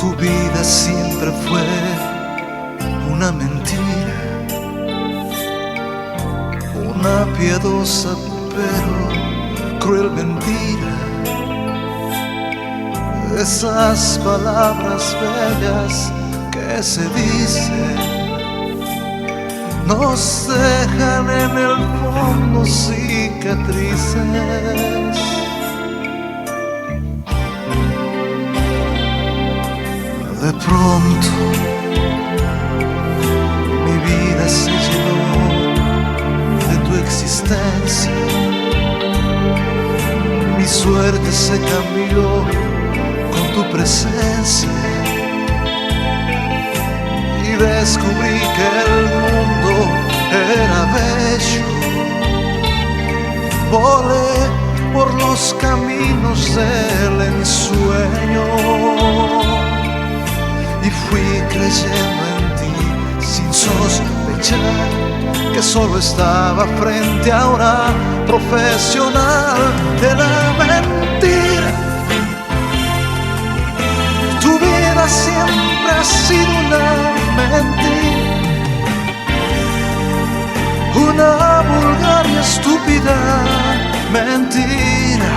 Tu vida siempre fue una mentira, una piadosa pero cruel mentira. Esas palabras bellas que se dicen nos dejan en el fondo cicatrices. De pronto mi vida se llenó de tu existencia, mi suerte se cambió con tu presencia y descubrí que el mundo era bello. Volé por los caminos del ensueño y fui creyendo en ti sin sospechar que solo estaba frente a una profesional de la mentira. Tu vida siempre ha sido una mentira, una vulgar y estúpida mentira.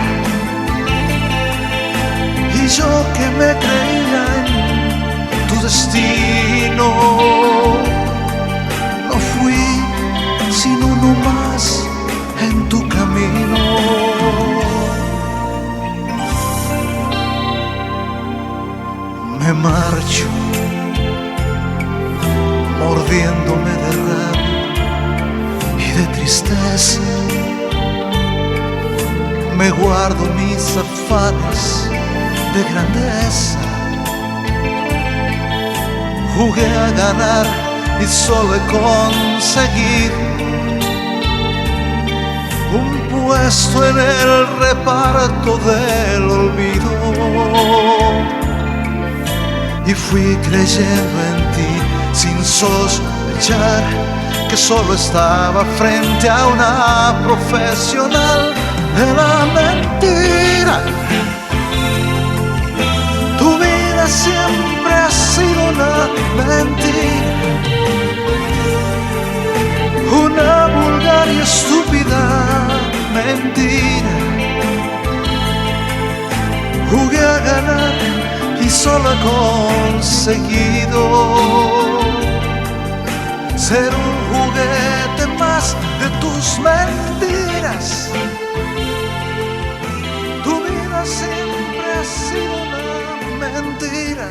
Y yo que me creía en tu destino, no fui sino uno más en tu camino. Me marcho mordiéndome de rabia y de tristeza. Me guardo mis afanes de grandeza. Jugué a ganar y solo he conseguido un puesto en el reparto del olvido. Y fui creyendo en ti sin sospechar que solo estaba frente a una profesional de la mentira. Tu vida siempre ha sido una mentira, una vulgar y estúpida mentira. Jugué a ganar y solo he conseguido ser un juguete más de tus mentiras. Tu vida siempre ha sido una mentira.